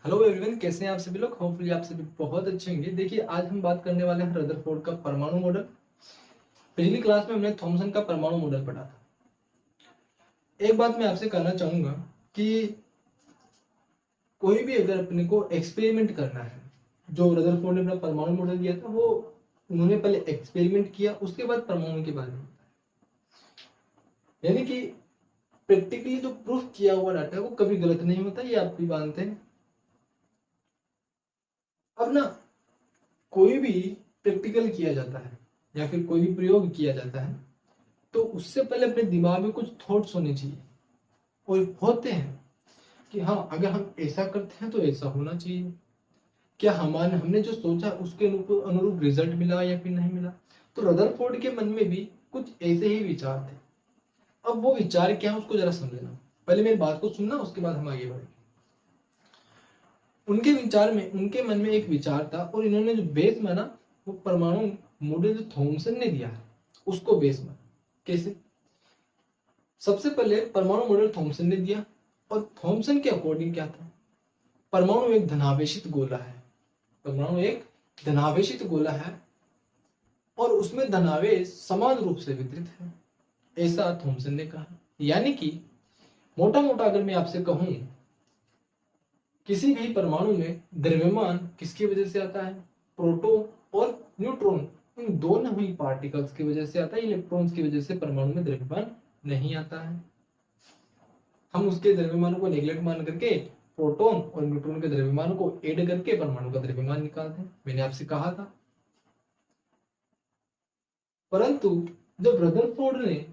Hello everyone, कैसे हैं आप सभी लोग। होपफुली आप सभी बहुत अच्छे होंगे। देखिए, आज हम बात करने वाले हैं रदरफोर्ड का परमाणु मॉडल। पिछली क्लास में हमने थॉमसन का परमाणु मॉडल पढ़ा था। एक बात मैं आपसे कहना चाहूंगा कि कोई भी अगर अपने को एक्सपेरिमेंट करना है, जो रदरफोर्ड ने अपना परमाणु मॉडल दिया था वो उन्होंने पहले एक्सपेरिमेंट किया, उसके बाद परमाणु के बारे में, यानी कि प्रैक्टिकली जो प्रूफ किया हुआ डाटा है वो कभी गलत नहीं होता, ये आप भी मानते हैं। अब ना, कोई भी प्रैक्टिकल किया जाता है या फिर कोई भी प्रयोग किया जाता है तो उससे पहले अपने दिमाग में कुछ थॉट्स होने चाहिए और होते हैं कि हाँ, अगर हम ऐसा करते हैं तो ऐसा होना चाहिए। क्या हमारे हमने जो सोचा उसके अनुरूप रिजल्ट मिला या फिर नहीं मिला। तो रदरफोर्ड के मन में भी कुछ ऐसे ही विचार थे। अब वो विचार क्या है उसको जरा समझना। पहले मेरी बात को सुनना, उसके बाद हम आगे बढ़ेंगे। उनके विचार में, उनके मन में एक विचार था और इन्होंने जो बेस माना वो परमाणु मॉडल जो थॉमसन ने दिया है उसको बेस माना। कैसे? सबसे पहले परमाणु मॉडल थॉमसन ने दिया और थॉमसन के अकॉर्डिंग क्या था, परमाणु एक धनावेशित गोला है। परमाणु एक धनावेशित गोला है और उसमें धनावेश समान रूप से वितरित है, ऐसा थॉमसन ने कहा। यानी कि मोटा मोटा अगर मैं आपसे कहूं, किसी भी परमाणु में द्रव्यमान किसकी वजह से आता है? प्रोटॉन और न्यूट्रॉन, इन दोनों ही पार्टिकल्स की वजह से आता है। इलेक्ट्रॉन्स की वजह से परमाणु में द्रव्यमान नहीं आता है। हम उसके द्रव्यमान को नेग्लेक्ट मान करके प्रोटॉन और न्यूट्रॉन के द्रव्यमान को ऐड करके परमाणु का द्रव्यमान निकालते हैं। मैंने आपसे कहा था। परंतु जब रदरफोर्ड ने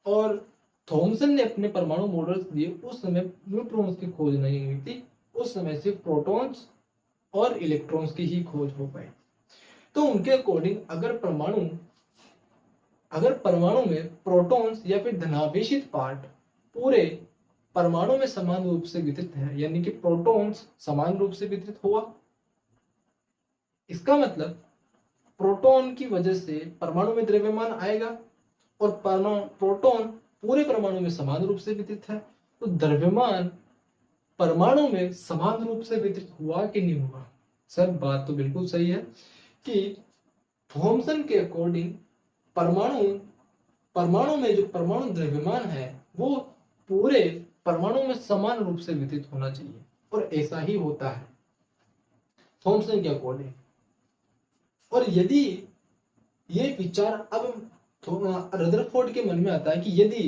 और थॉमसन ने अपने परमाणु मॉडल्स दिए, उस समय न्यूट्रॉन्स की खोज नहीं हुई थी। उस समय सिर्फ प्रोटॉन्स और इलेक्ट्रॉन्स की ही खोज हो पाई। तो उनके अकॉर्डिंग अगर परमाणु में प्रोटॉन्स या फिर धनावेशित पार्ट पूरे परमाणु में समान रूप से वितरित है, यानी कि प्रोटॉन्स समान रूप से वितरित हुआ, इसका मतलब प्रोटॉन की वजह से परमाणु में द्रव्यमान आएगा और प्रोटॉन पूरे परमाणु में समान रूप से वितरित है, तो द्रव्यमान परमाणु में समान रूप से वितरित हुआ कि नहीं हुआ? सर, बात तो बिल्कुल सही है कि थॉमसन के अकॉर्डिंग परमाणु में जो परमाणु द्रव्यमान है वो पूरे परमाणु में समान रूप से वितरित होना चाहिए, और ऐसा ही होता है थॉमसन के अकॉर्डिंग। और यदि ये विचार अब रदरफोर्ड के मन में आता है कि यदि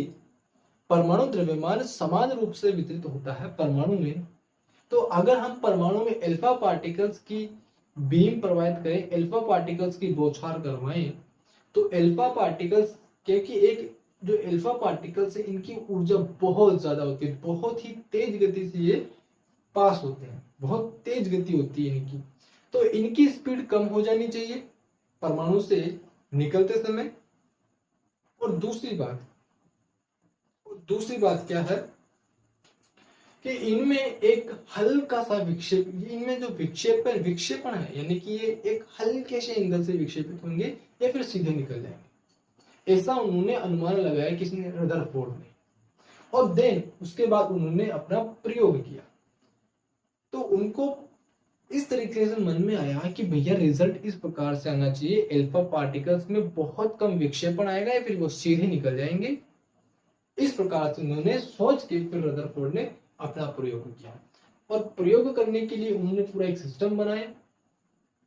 परमाणु द्रव्यमान समान रूप से वितरित होता है परमाणु में, तो अगर हम परमाणु में अल्फा पार्टिकल्स की बीम प्रवाहित करें, अल्फा पार्टिकल्स की बौछार करवाएं, तो अल्फा पार्टिकल्स, क्योंकि एक जो अल्फा पार्टिकल्स है इनकी ऊर्जा बहुत ज्यादा होती है, बहुत ही तेज गति से ये पास होते हैं, बहुत तेज गति होती है इनकी, तो इनकी स्पीड कम हो जानी चाहिए परमाणु से निकलते समय। और दूसरी बात क्या है कि इनमें एक हल्का सा इनमें जो विक्षेपण है, यानी कि ये एक हल्के से एंगल से विक्षेपित होंगे या फिर सीधे निकल जाएंगे, ऐसा उन्होंने अनुमान लगाया किसने? रदरफोर्ड ने। और देन उसके बाद उन्होंने अपना प्रयोग किया, तो उनको इस तरीके से मन में आया कि भैया रिजल्ट इस प्रकार से आना चाहिए, अल्फा पार्टिकल्स में बहुत कम विक्षेपण आएगा या फिर वो सीधे निकल जाएंगे। इस प्रकार से उन्होंने सोच के फिर रदरफोर्ड ने अपना प्रयोग किया, और प्रयोग करने के लिए उन्होंने पूरा एक सिस्टम बनाया।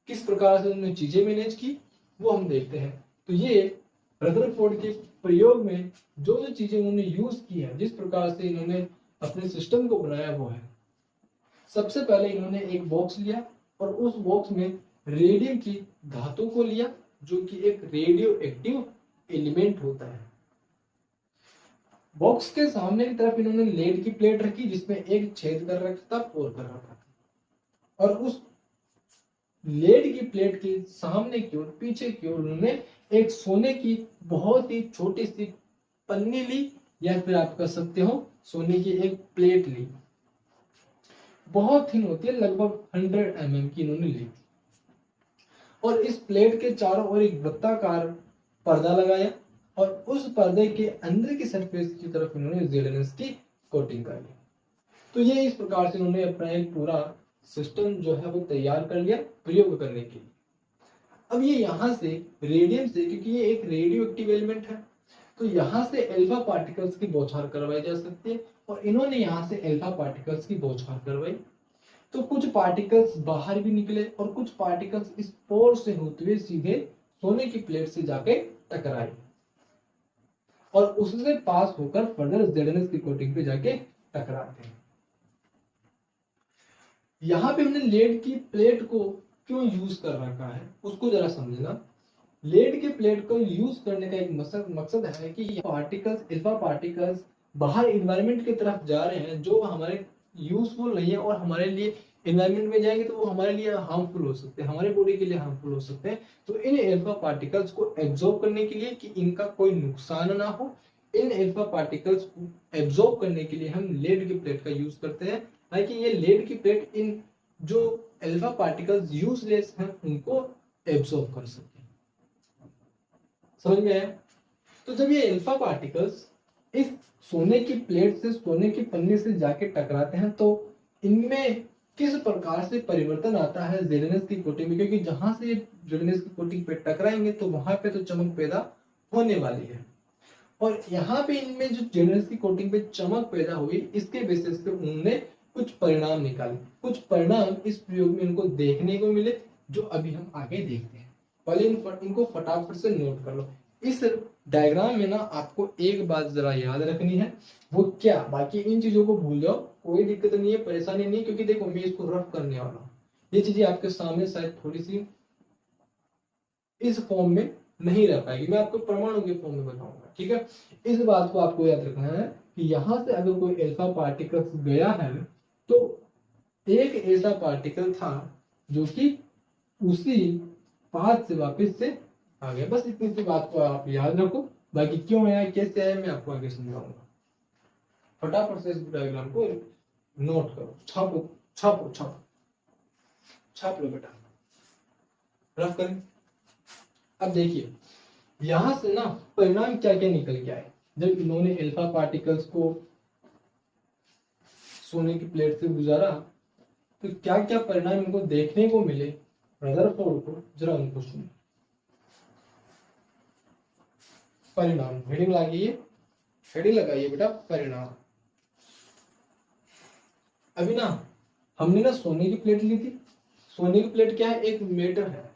किस प्रकार से उन्होंने चीजें मैनेज की वो हम देखते हैं। तो ये रदरफोर्ड के प्रयोग में जो जो चीजें उन्होंने यूज की है, जिस प्रकार से इन्होंने अपने सिस्टम को बनाया वो है, सबसे पहले इन्होंने एक बॉक्स लिया और उस बॉक्स में रेडियम की धातु को लिया, जो कि एक रेडियो एक्टिव एलिमेंट होता है। बॉक्स के सामने की तरफ इन्होंने लेड की प्लेट रखी, जिसमें एक छेद कर रखा था, पोर कर रखा था, और उस लेड की प्लेट के सामने की ओर, पीछे की ओर उन्होंने एक सोने की बहुत ही छोटी सी पन्नी ली, या फिर आप कह सकते हो सोने की एक प्लेट ली, बहुत थिन होती है, लगभग 100 mm की इन्होंने ली, और इस प्लेट के चारों ओर एक वृत्ताकार पर्दा लगाया, और उस पर्दे के अंदर की सरफेस की तरफ इन्होंने जेड की कोटिंग कर ली। तो ये इस प्रकार से उन्होंने अपना एक पूरा सिस्टम जो है वो तैयार कर लिया प्रयोग करने के लिए। अब ये यहाँ से रेडियम से, क्योंकि ये एक रेडियो एक्टिव एलिमेंट है, तो यहाँ से अल्फा पार्टिकल्स की बौछार करवाई जा सकती है, और इन्होंने यहाँ से अल्फा पार्टिकल्स की बौछार करवाई। तो कुछ पार्टिकल्स बाहर भी निकले और कुछ पार्टिकल्स इस पोर से होते हुए सीधे सोने की प्लेट से जाके टकराए और उससे पास होकर फर्दर ZnS की कोटिंग पे जाके टकराते हैं। यहाँ पे हमने लेड की प्लेट को क्यों यूज कर रखा है उसको जरा समझना। लेड के प्लेट को यूज करने का एक मकसद है कि पार्टिकल्स, अल्फा पार्टिकल्स बाहर इन्वायरमेंट की तरफ जा रहे हैं जो हमारे यूजफुल नहीं है, और हमारे लिए इन्वायरमेंट में जाएंगे तो वो हमारे लिए हार्मफुल हो सकते हैं, हमारे बॉडी के लिए हार्मफुल हो सकते हैं। तो इन अल्फा पार्टिकल्स को एब्जॉर्ब करने के लिए, कि इनका कोई नुकसान ना हो, इन अल्फा पार्टिकल्स को एब्जॉर्ब करने के लिए हम लेड की प्लेट का यूज करते हैं, ताकि ये लेड की प्लेट इन जो अल्फा पार्टिकल्स यूजलेस हैं उनको एब्जॉर्ब कर सके। समझ में आया? तो जब ये अल्फा पार्टिकल्स इस सोने की प्लेट से, सोने की पन्नी से जाके टकराते हैं तो इनमें किस प्रकार से परिवर्तन आता है ZnS की कोटिंग में, क्योंकि जहां से ये ZnS की कोटिंग पे टकराएंगे तो वहां पे तो चमक पैदा होने वाली है, और यहाँ पे इनमें जो ZnS की कोटिंग पे चमक पैदा हुई, इसके बेसिस पे उन्होंने कुछ परिणाम निकाले। कुछ परिणाम इस प्रयोग में इनको देखने को मिले, जो अभी हम आगे देखते हैं। पहले इनको फटाफट से नोट कर लो। इस डायग्राम में ना आपको एक बात जरा याद रखनी है, वो क्या, बाकी इन चीजों को भूल जाओ, कोई दिक्कत नहीं है, परेशानी नहीं है, क्योंकि देखो मैं इसको रफ करने वाला हूँ। ये चीजें आपके सामने शायद थोड़ी सी इस फॉर्म में नहीं रह पाएगी, मैं आपको परमाणु के फॉर्म में बताऊंगा, ठीक है। इस बात को आपको याद रखना है कि यहाँ से अगर कोई अल्फा पार्टिकल्स गया है तो एक ऐसा पार्टिकल था जो कि उसी पाथ से वापस से आ गया। बस इतनी सी बात को आप याद रखो, बाकी क्यों आया, कैसे आया, मैं आपको आगे समझाऊंगा। फटाफट से इस डायग्राम को नोट करो, छापो छापो छापो, छाप लो बेटा, रफ करें। अब देखिए यहां से ना परिणाम क्या क्या निकल के आए जब इन्होंने अल्फा पार्टिकल्स को सोने की प्लेट से गुजारा, तो क्या क्या परिणाम इनको देखने को मिले। रदरफोर्ड को जरा उनको सुनो। परिणाम, हेडिंग लगाइए, हेडिंग लगाइए बेटा, परिणाम। अभी ना हमने ना सोने की प्लेट ली थी। सोने की प्लेट क्या है, एक मेटर है,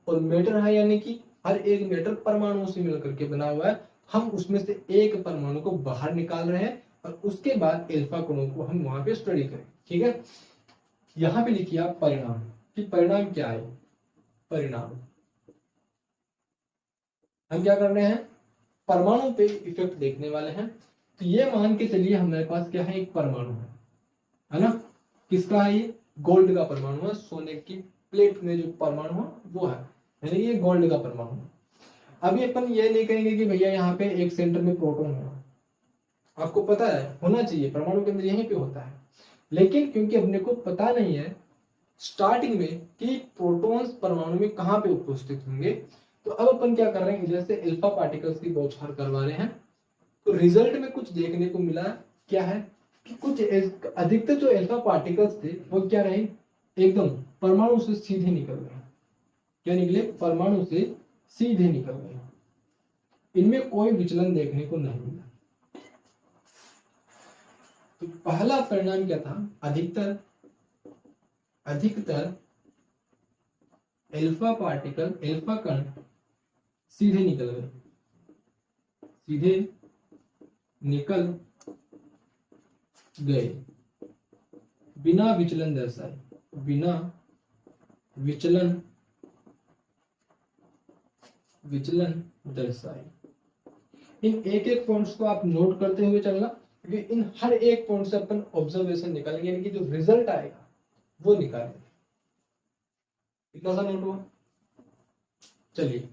और मेटर है यानी कि हर एक मेटर परमाणुओं से मिलकर के बना हुआ है। हम उसमें से एक परमाणु को बाहर निकाल रहे हैं और उसके बाद अल्फा कणों को हम वहां पे स्टडी करें, ठीक है। यहां पे लिखिए आप परिणाम, कि परिणाम क्या है। परिणाम हम क्या कर रहे हैं, परमाणु पे इफेक्ट देखने वाले हैं। तो ये मान के चलिए हमारे पास क्या है, एक परमाणु है ना। किसका है ये, गोल्ड का परमाणु है। सोने की प्लेट में जो परमाणु है वो है, यानी ये गोल्ड का परमाणु है। अभी अपन ये नहीं कहेंगे कि भैया यहाँ पे एक सेंटर में प्रोटॉन है, आपको पता है होना चाहिए, परमाणु के अंदर यहीं पे होता है, लेकिन क्योंकि अपने को पता नहीं है स्टार्टिंग में कि प्रोटॉन्स परमाणु में कहाँ पे उपस्थित होंगे, तो अब अपन क्या कर रहे हैं, जैसे अल्फा पार्टिकल्स की बौछार करवा रहे हैं, तो रिजल्ट में कुछ देखने को मिला। क्या है कि कुछ अधिकतर जो अल्फा पार्टिकल्स थे वो क्या रहे, एकदम परमाणु से सीधे निकल गए। क्या निकले, परमाणु से सीधे निकल गए, इनमें कोई विचलन देखने को नहीं मिला। तो पहला परिणाम क्या था, अधिकतर अल्फा पार्टिकल, अल्फा कण सीधे निकल गए, सीधे निकल गए बिना विचलन दर्शाए, बिना विचलन दर्शाए। इन एक एक पॉइंट्स को आप नोट करते हुए चलना, क्योंकि इन हर एक पॉइंट से अपन ऑब्जर्वेशन निकालेंगे, यानी कि जो रिजल्ट आएगा वो निकालेंगे। इतना सा नोट हुआ। चलिए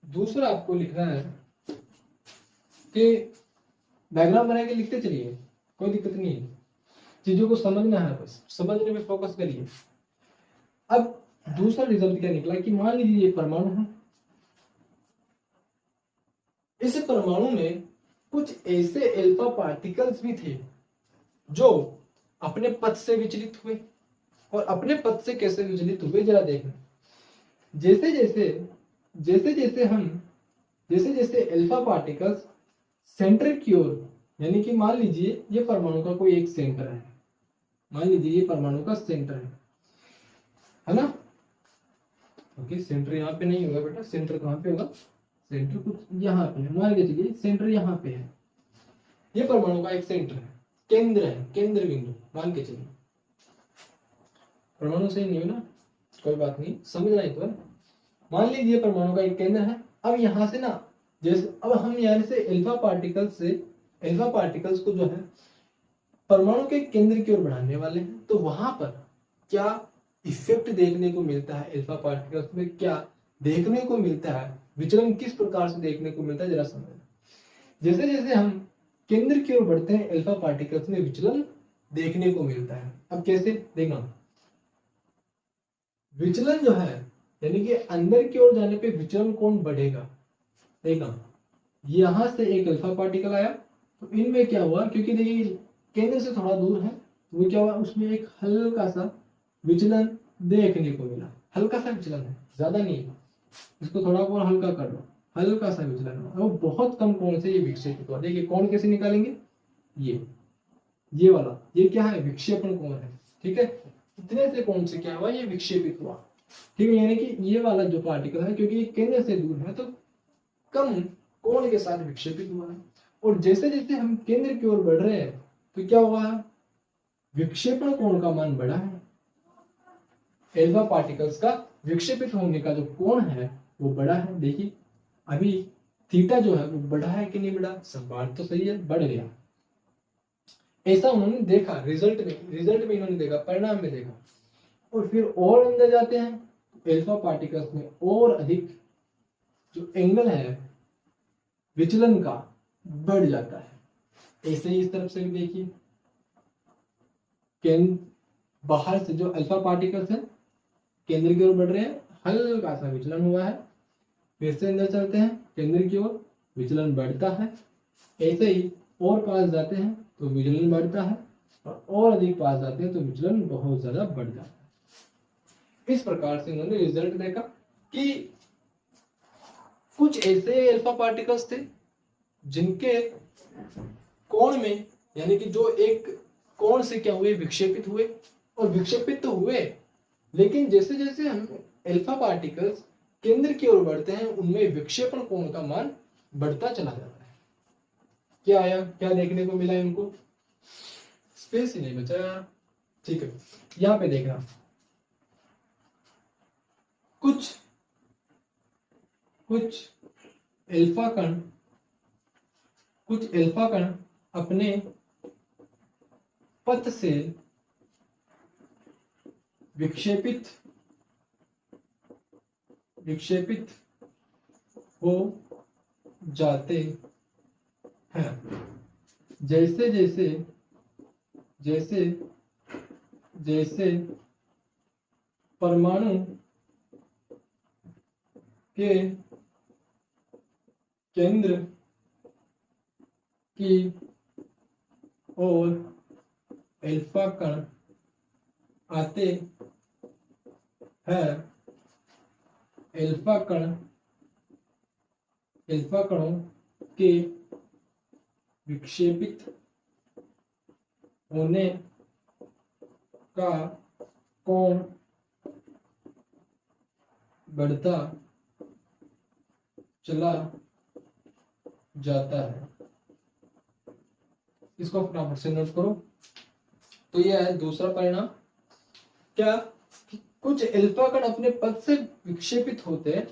दूसरा आपको लिखना है कि डायग्राम बना के लिखते चलिए, कोई दिक्कत नहीं है, चीजों को समझना है, बस समझने में फोकस करिए। अब दूसरा रिजल्ट क्या निकला कि मान लीजिए ये परमाणु है, इस परमाणु में कुछ ऐसे अल्फा पार्टिकल्स भी थे जो अपने पथ से विचलित हुए। और अपने पथ से कैसे विचलित हुए जरा देखना। जैसे जैसे अल्फा पार्टिकल्स सेंटर की ओर, यानी कि मान लीजिए ये परमाणु का कोई एक सेंटर है, मान लीजिए ये परमाणु का सेंटर है ना। ओके, सेंटर यहाँ पे नहीं होगा बेटा, सेंटर कहाँ पे होगा, सेंटर कुछ यहाँ पे है, मान के चलिए सेंटर यहाँ पे है, ये परमाणु का एक सेंटर है, केंद्र है, केंद्र बिंदु मान के चलिए। परमाणु सही नहीं हो ना, कोई बात नहीं, समझना ही तो है। मान लीजिए परमाणु का एक केंद्र है। अब यहाँ से ना, जैसे अब हम यहाँ से अल्फा पार्टिकल्स को जो है परमाणु के केंद्र की ओर बढ़ाने वाले हैं, तो वहां पर क्या इफेक्ट देखने को मिलता है, अल्फा पार्टिकल्स में क्या देखने को मिलता है, विचलन किस प्रकार से देखने को मिलता है जरा समझना। जैसे जैसे हम केंद्र की ओर बढ़ते हैं अल्फा पार्टिकल्स में विचलन देखने को मिलता है। अब कैसे देखना, विचलन जो है यानी कि अंदर की ओर जाने पे विचलन कौन बढ़ेगा, देखना यहां से एक अल्फा पार्टिकल आया तो इनमें क्या हुआ, क्योंकि देखिए केंद्र से थोड़ा दूर है तो वो क्या हुआ, उसमें एक हल्का सा विचलन देखने को मिला, हल्का सा विचलन है, ज्यादा नहीं है, इसको थोड़ा और हल्का कर लो, हल्का सा विचलन हुआ, वो बहुत कम कोण से ये विक्षेपित हुआ। देखिए कोण कैसे निकालेंगे, ये वाला, ये क्या है, विक्षेपण कोण है, ठीक है, इतने से कोण से क्या हुआ, ये विक्षेपित हुआ, ठीक है, यानी कि ये वाला जो पार्टिकल है क्योंकि ये केंद्र से दूर है तो कम कोण के साथ विक्षेपित हुआ है। और जैसे जैसे हम केंद्र की ओर बढ़ रहे हैं तो क्या हुआ, विक्षेपण कोण का मान बढ़ा है, अल्फा पार्टिकल्स का विक्षेपित होने का जो कोण है वो बढ़ा है। देखिए अभी थीटा जो है वो बढ़ा है कि नहीं बढ़ा, सब बात तो सही है, बढ़ गया, ऐसा उन्होंने देखा, रिजल्ट में इन्होंने देखा, परिणाम में देखा। और फिर और अंदर जाते हैं, अल्फा पार्टिकल्स में और अधिक जो एंगल है विचलन का बढ़ जाता है। ऐसे ही इस तरफ से भी देखिए, बाहर से जो अल्फा पार्टिकल्स हैं केंद्र की ओर बढ़ रहे हैं, हल्का सा विचलन हुआ है, फिर से अंदर चलते हैं केंद्र की ओर, विचलन बढ़ता है, ऐसे ही और पास जाते हैं तो विचलन बढ़ता है, और अधिक पास जाते हैं तो विचलन बहुत ज्यादा बढ़ जाता है। इस प्रकार से उन्होंने रिजल्ट देखा कि कुछ ऐसे अल्फा पार्टिकल्स थे जिनके कोण में, यानी कि जो एक कोण से क्या हुए, विक्षेपित हुए, और विक्षेपित तो हुए, लेकिन जैसे जैसे हम अल्फा पार्टिकल्स केंद्र की ओर बढ़ते हैं उनमें विक्षेपण कोण का मान बढ़ता चला जाता है। क्या आया, क्या देखने को मिला इनको, स्पेस ही नहीं बचा, ठीक है। यहां पे देखना, कुछ अल्फा कण अपने पथ से विक्षेपित हो जाते हैं। जैसे जैसे परमाणु के केंद्र की ओर अल्फा कण आते हैं, अल्फा कणों के विक्षेपित होने का कोण बढ़ता चला जाता है। इसको फटाफट से नोट करो। तो यह है दूसरा परिणाम, क्या कुछ अल्फा कण अपने पथ से विक्षेपित होते हैं,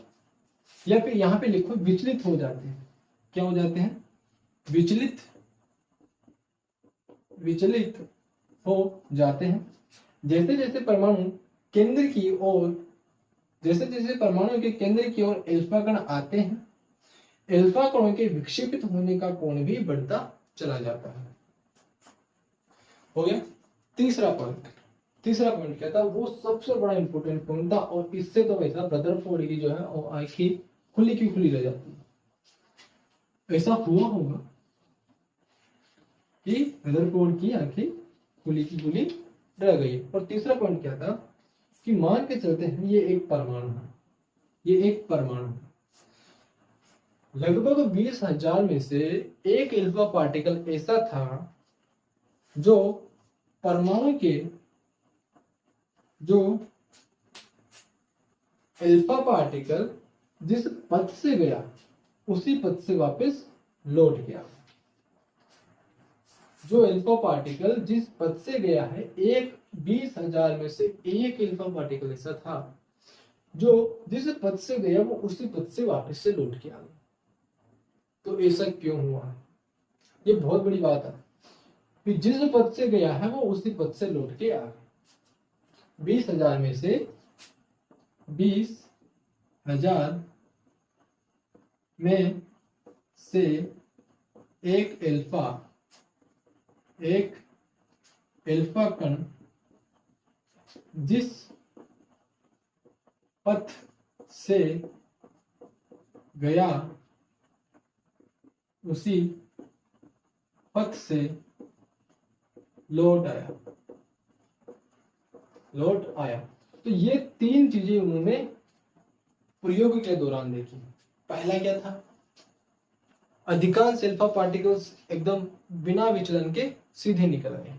या फिर यहां पे लिखो विचलित हो जाते हैं। क्या हो जाते हैं, विचलित हो जाते हैं। जैसे जैसे परमाणु केंद्र की ओर, जैसे जैसे परमाणु के केंद्र की ओर अल्फा कण आते हैं, अल्फा कणों के विक्षेपित होने का कोण भी बढ़ता चला जाता है। हो गया तीसरा पॉइंट क्या था, वो सबसे बड़ा इंपॉर्टेंट पॉइंट था, और इससे तो वैसा रदरफोर्ड की जो है वो आंखें खुली की खुली रह जाती है। ऐसा हुआ होगा कि रदरफोर्ड की आंखें गुली की गुली रह गई। और तीसरा पॉइंट क्या था कि मान के चलते हैं ये एक परमाणु है, ये एक परमाणु है। लगभग 20,000 में से एक अल्फा पार्टिकल ऐसा था जो परमाणु के जो अल्फा पार्टिकल जिस पथ से गया उसी पथ से वापस लौट गया। जो अल्फा पार्टिकल जिस पथ से गया है, 20,000 में से एक अल्फा पार्टिकल ऐसा था जो जिस पथ से गया वो उसी पथ से वापस से लौट के आ गया। तो ऐसा क्यों हुआ? ये बहुत बड़ी बात है कि जिस पथ से गया है वो उसी पथ से लौट के आ गया। 20,000 में से 20,000 में से एक अल्फा कण जिस पथ से गया उसी पथ से लौट आया। तो ये तीन चीजें उन्होंने प्रयोग के दौरान देखी। पहला क्या था? अधिकांश अल्फा पार्टिकल्स एकदम बिना विचलन के सीधे निकल आए।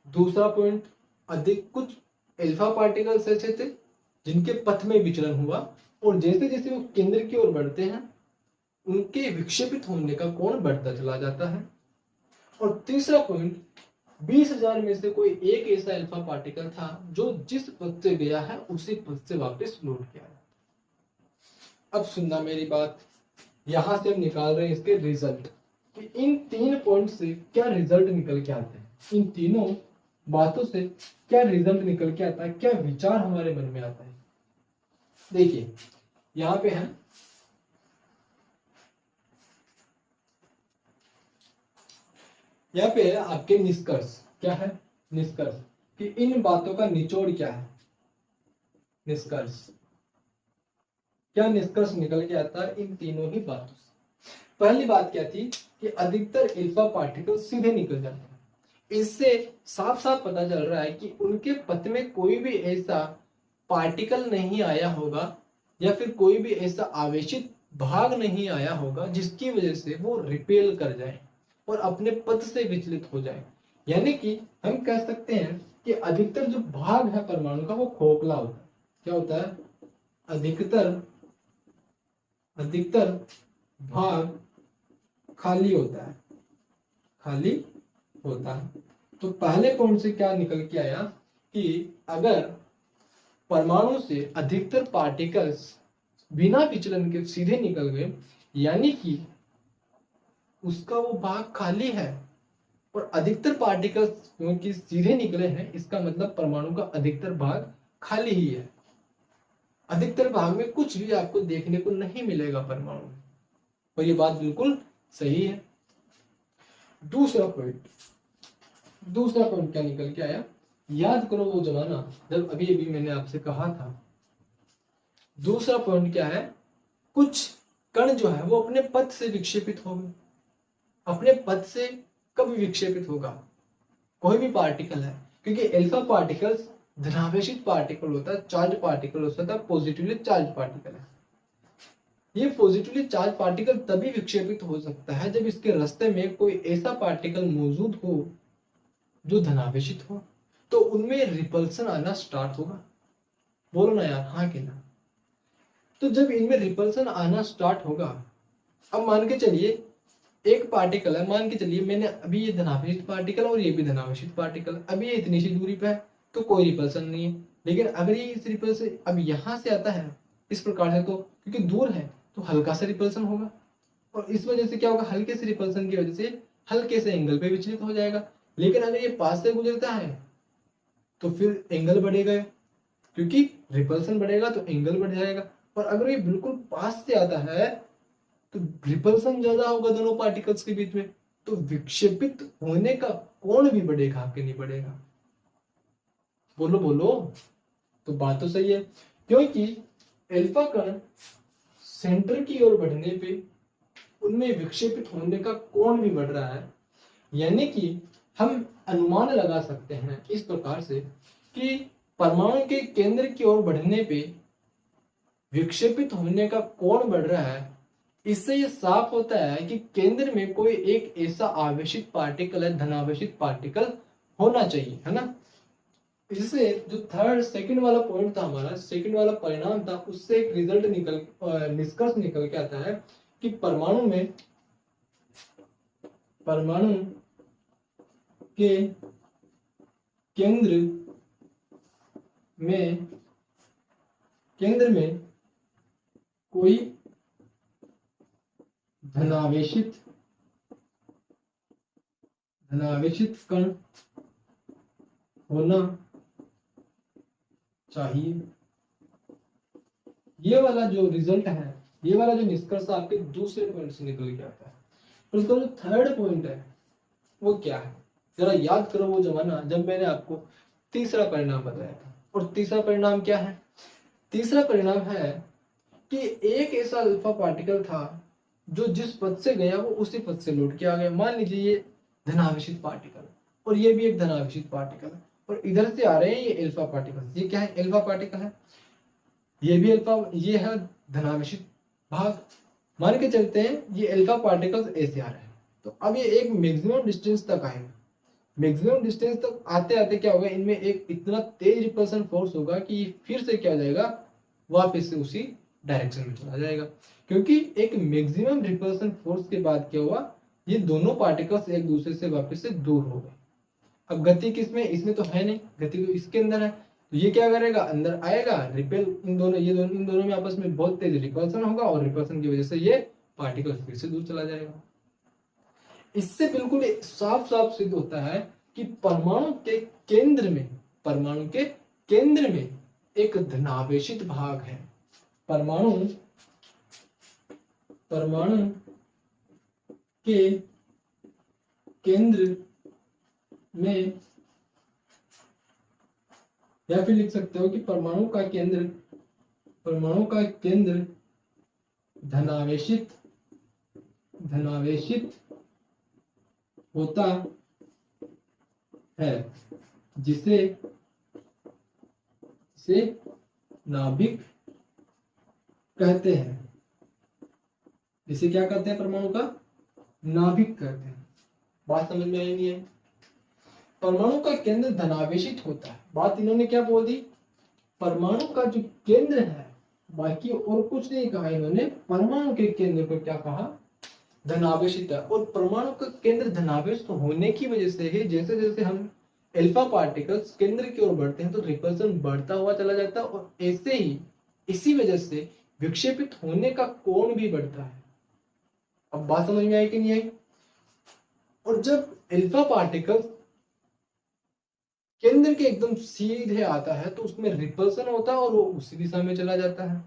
दूसरा पॉइंट, अधिक कुछ अल्फा पार्टिकल्स ऐसे थे जिनके पथ में विचलन हुआ और जैसे जैसे वो केंद्र की ओर बढ़ते हैं उनके विक्षेपित होने का कोण बढ़ता चला जाता है। और तीसरा पॉइंट, 20,000 में से कोई एक ऐसा अल्फा पार्टिकल था जो जिस पथ से गया है उसी पथ से वापस लौट के आया। अब सुनना मेरी बात, यहां से हम निकाल रहे हैं इसके रिजल्ट कि इन तीन पॉइंट से क्या रिजल्ट निकल के आते हैं, इन तीनों बातों से क्या रिजल्ट निकल के आता है, क्या विचार हमारे मन में आता है। देखिए यहां पे है यहाँ पे आपके निष्कर्ष क्या है, निष्कर्ष कि इन बातों का निचोड़ क्या है। निष्कर्ष क्या निष्कर्ष निकल के आता है इन तीनों ही बातों से। पहली बात क्या थी कि अधिकतर अल्फा पार्टिकल सीधे निकल जाते हैं। इससे साफ साफ पता चल रहा है कि उनके पथ में कोई भी ऐसा पार्टिकल नहीं आया होगा या फिर कोई भी ऐसा आवेशित भाग नहीं आया होगा जिसकी वजह से वो रिपेल कर जाए और अपने पथ से विचलित हो जाए। यानी कि हम कह सकते हैं कि अधिकतर जो भाग है परमाणु का वो खोखला होता है। क्या होता है? अधिकतर भाग खाली होता है, खाली होता है। तो पहले पॉइंट से क्या निकल के आया कि अगर परमाणु से अधिकतर पार्टिकल्स बिना विचलन के सीधे निकल गए यानी कि उसका वो भाग खाली है और अधिकतर पार्टिकल्स क्योंकि सीधे निकले हैं इसका मतलब परमाणु का अधिकतर भाग खाली ही है। अधिकतर भाग में कुछ भी आपको देखने को नहीं मिलेगा परमाणु में, और ये बात बिल्कुल सही है। दूसरा पॉइंट क्या निकल के आया, याद करो वो जमाना जब अभी अभी मैंने आपसे कहा था। दूसरा पॉइंट क्या है, कुछ कण जो है वो अपने पथ से विक्षेपित हो गए। अपने पथ से कब विक्षेपित होगा? कोई भी पार्टिकल है, क्योंकि अल्फा पार्टिकल्स धनावेशित पार्टिकल होता है, चार्ज पार्टिकल होता है, पॉजिटिवली चार्ज पार्टिकल है। ये पॉजिटिवली चार्ज पार्टिकल तभी विक्षेपित हो सकता है जब इसके रास्ते में कोई ऐसा पार्टिकल मौजूद हो जो धनावेशित हो, तो उनमें रिपल्सन आना स्टार्ट होगा। बोलो ना यार, हाँ कि ना? तो जब इनमें रिपल्सन आना स्टार्ट होगा, अब मान के चलिए एक पार्टिकल है, मान के चलिए मैंने अभी ये धनावेशित पार्टिकल और ये भी धनावेशित पार्टिकल, अभी ये इतनी सी दूरी पे है तो कोई रिपल्सन नहीं है। लेकिन अगर ये इस रिपल्सन अब यहां से आता है इस प्रकार से, तो क्योंकि दूर है तो हल्का सा रिपल्सन होगा और इस वजह से क्या होगा, हल्के से रिपल्सन की वजह से हल्के से एंगल पे विचलित हो जाएगा। लेकिन अगर ये पास से गुजरता है तो फिर एंगल बढ़ेगा, क्योंकि रिपल्सन बढ़ेगा तो एंगल बढ़ जाएगा। और अगर ये बिल्कुल पास से आता है तो रिपल्सन ज्यादा होगा दोनों पार्टिकल्स के बीच में, तो विक्षेपित होने का कोण भी बढ़ेगा कि नहीं बढ़ेगा? बोलो बोलो। तो बात तो सही है, क्योंकि अल्फा कण सेंटर की ओर बढ़ने पे उनमें विक्षेपित होने का कोण भी बढ़ रहा है। यानी कि हम अनुमान लगा सकते हैं इस प्रकार से कि परमाणु के केंद्र की ओर बढ़ने पे विक्षेपित होने का कोण बढ़ रहा है। इससे ये साफ होता है कि केंद्र में कोई एक ऐसा आवेशित पार्टिकल है, धनावेशित पार्टिकल होना चाहिए, है ना। इससे जो थर्ड सेकंड वाला पॉइंट था हमारा, सेकंड वाला परिणाम था, उससे एक रिजल्ट निष्कर्ष निकल के आता है कि परमाणु के केंद्र में कोई धनावेशित कण होना चाहिए। ये वाला जो रिजल्ट है, ये वाला जो निष्कर्ष आपके दूसरे पॉइंट से निकल के आता है। और उसका जो थर्ड पॉइंट है वो क्या है, जरा याद करो वो जमाना जब मैंने आपको तीसरा परिणाम बताया था। और तीसरा परिणाम क्या है? तीसरा परिणाम है कि एक ऐसा अल्फा पार्टिकल था जो जिस पथ से गया वो उसी पथ से लौट के आ गया। मान लीजिए ये धनावेशित पार्टिकल और ये भी एक धनावेशित पार्टिकल है और इधर से आ रहे हैं ये अल्फा पार्टिकल। ये क्या है? अल्फा पार्टिकल है। ये भी अल्फा, ये है धनावेशित भाग। मान के चलते हैं ये अल्फा पार्टिकल्स ऐसे आ रहे हैं, तो अब ये एक मैक्सिमम डिस्टेंस तक आएगा। मैक्सिमम डिस्टेंस तक आते आते क्या होगा, इनमें एक इतना तेज रिपल्सन फोर्स होगा कि ये फिर से क्या हो जाएगा, वापस से उसी डायरेक्शन में चला जाएगा। क्योंकि एक मैक्सिमम रिपल्सन फोर्स के बाद क्या हुआ, ये दोनों पार्टिकल्स एक दूसरे से वापस से दूर हो गए। अब गति किसमें? इसमें तो है नहीं, गति तो इसके अंदर है। तो ये क्या करेगा, अंदर आएगा, रिपेल इन दोनों में आपस में बहुत तेज रिपल्सन होगा और रिपल्सन की वजह से ये पार्टिकल फिर से दूर चला जाएगा। इससे बिल्कुल साफ साफ सिद्ध होता है कि परमाणु के केंद्र में एक धनावेशित भाग है। परमाणु के केंद्र में, या फिर लिख सकते हो कि परमाणु का केंद्र धनावेशित होता है, जिसे नाभिक कहते हैं। इसे क्या कहते हैं? परमाणु का नाभिक कहते हैं। बात समझ में आई नहीं है? परमाणु का केंद्र धनावेशित होता है। बात इन्होंने क्या बोल दी, परमाणु का जो केंद्र है, बाकी और कुछ नहीं कहा इन्होंने, परमाणु के केंद्र को क्या कहा, धनावेशित है। और परमाणु का केंद्र धनावेशित होने की वजह से ही जैसे जैसे हम अल्फा पार्टिकल्स केंद्र की ओर बढ़ते हैं तो रिपल्सन बढ़ता हुआ चला जाता है और ऐसे ही इसी वजह से विक्षेपित होने का कोण भी बढ़ता है। अब बात समझ में आई कि नहीं आई? और जब अल्फा पार्टिकल केंद्र के एकदम सीधे आता है तो उसमें रिपल्सन होता है और वो उसी दिशा में चला जाता है।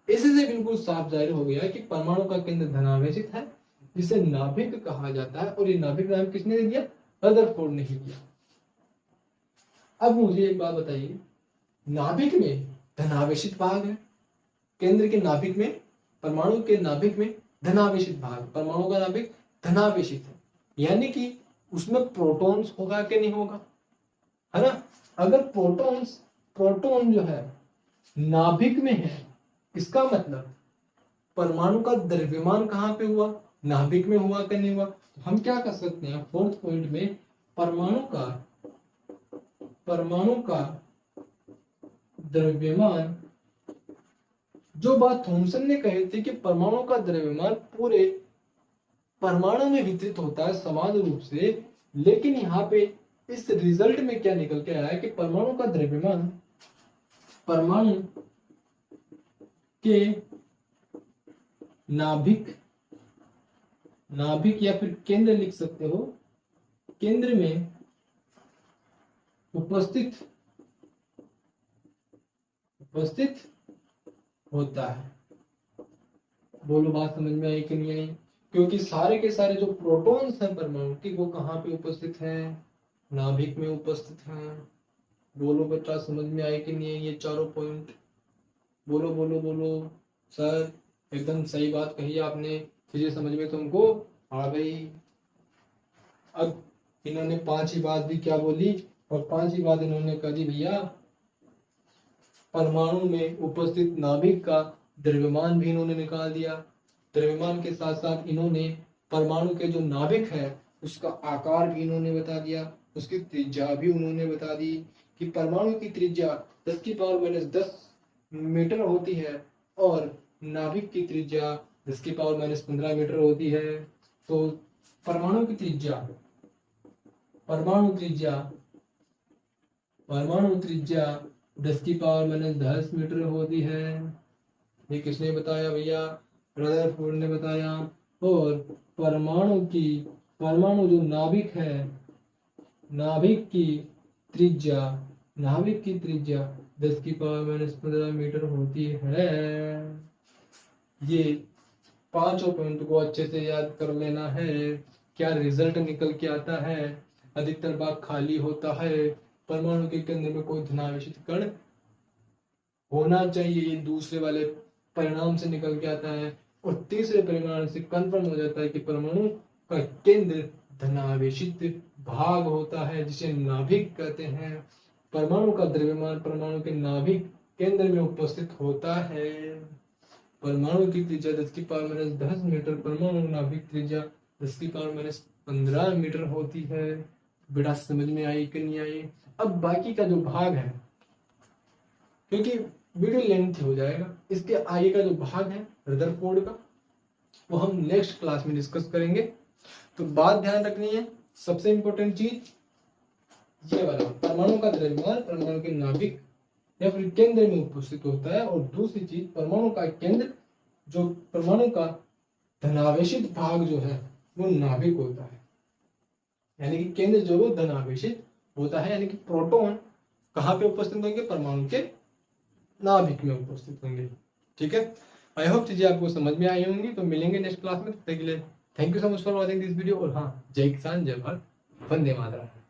इसी से बिल्कुल साफ जाहिर हो गया कि परमाणु का केंद्र धनावेशित है, जिसे नाभिक कहा जाता है। और ये नाभिक नाम किसने दिया? रदरफोर्ड ने ही दिया। अब मुझे एक बात बताइए, नाभिक में धनावेशित भाग है, केंद्र के नाभिक में, परमाणु के नाभिक में धनावेशित भाग, परमाणु का नाभिक धनावेशित है, यानी कि उसमें प्रोटॉन्स होगा कि नहीं होगा, है ना। अगर प्रोटॉन जो है नाभिक में है, इसका मतलब परमाणु का द्रव्यमान कहां पे हुआ, नाभिक में हुआ कि नहीं हुआ। तो हम क्या कर सकते हैं, फोर्थ पॉइंट में परमाणु का द्रव्यमान, जो बात थॉमसन ने कही थी कि परमाणु का द्रव्यमान पूरे परमाणु में वितरित होता है समान रूप से, लेकिन यहाँ पे इस रिजल्ट में क्या निकल के आया है कि परमाणु का द्रव्यमान परमाणु के नाभिक या फिर केंद्र लिख सकते हो, केंद्र में उपस्थित होता है। बोलो बात समझ में आई कि नहीं आई? क्योंकि सारे के सारे जो प्रोटॉन्स हैं परमाणु की, वो कहाँ पे उपस्थित हैं, नाभिक में उपस्थित हैं। बोलो बच्चा समझ में आई कि नहीं आई? ये चारों पॉइंट बोलो बोलो बोलो। सर एकदम सही बात कही आपने, मुझे समझ में तुमको आ गई। अब इन्होंने पांचवी बात भी क्या बोली, और पांचवी बात इन्होंने कह दी भैया परमाणु में उपस्थित नाभिक का द्रव्यमान भी इन्होंने निकाल दिया। द्रव्यमान के साथ साथ इन्होंने परमाणु के जो नाभिक है उसका आकार भी इन्होंने बता दिया, उसकी त्रिज्या भी उन्होंने बता दी कि परमाणु की त्रिज्या 10⁻⁻10 मीटर होती है और नाभिक की त्रिज्या 10⁻⁻15 मीटर होती है। तो परमाणु की त्रिज्या परमाणु त्रिज्या 10⁻10 मीटर होती है। ये किसने बताया भैया, रदरफोर्ड ने बताया। और परमाणु जो नाभिक है, नाभिक की त्रिज्या 10⁻15 मीटर होती है। ये पांचों पॉइंट को अच्छे से याद कर लेना है। क्या रिजल्ट निकल के आता है, अधिकतर भाग खाली होता है, परमाणु के केंद्र में कोई धनावेशित कण होना चाहिए, ये दूसरे वाले परिणाम से निकल के आता है। और तीसरे परिणाम से कंफर्म हो जाता है कि परमाणु का केंद्र धनावेशित भाग होता है जिसे नाभिक कहते हैं। परमाणु का द्रव्यमान परमाणु के नाभिक केंद्र में उपस्थित होता है। परमाणु की त्रिज्या 10⁻10 मीटर, परमाणु नाभिक त्रिज्या 10⁻15 मीटर होती है। बेटा समझ में आई कि नहीं आई? अब बाकी का जो भाग है, क्योंकि वीडियो लेंथ हो जाएगा, इसके आगे का जो भाग है रदरफोर्ड का वो हम नेक्स्ट क्लास में डिस्कस करेंगे। तो बात ध्यान रखनी है, सबसे इंपॉर्टेंट चीज ये वाला, परमाणु का द्रव्यमान परमाणु के नाभिक या फिर केंद्र में उपस्थित होता है। और दूसरी चीज परमाणु का केंद्र, जो परमाणु का धनावेशित भाग जो है वो नाभिक होता है, यानी कि केंद्र जो वो धनावेशित होता है, यानी कि प्रोटॉन कहाँ पे उपस्थित होंगे, परमाणु के नाभिक में उपस्थित होंगे। ठीक है, आई होप चीजें आपको समझ में आई होंगी। तो मिलेंगे नेक्स्ट क्लास में, तब तक के लिए thank you so much for watching this video. और हाँ, जय किसान जय भारत, वंदे मातरम।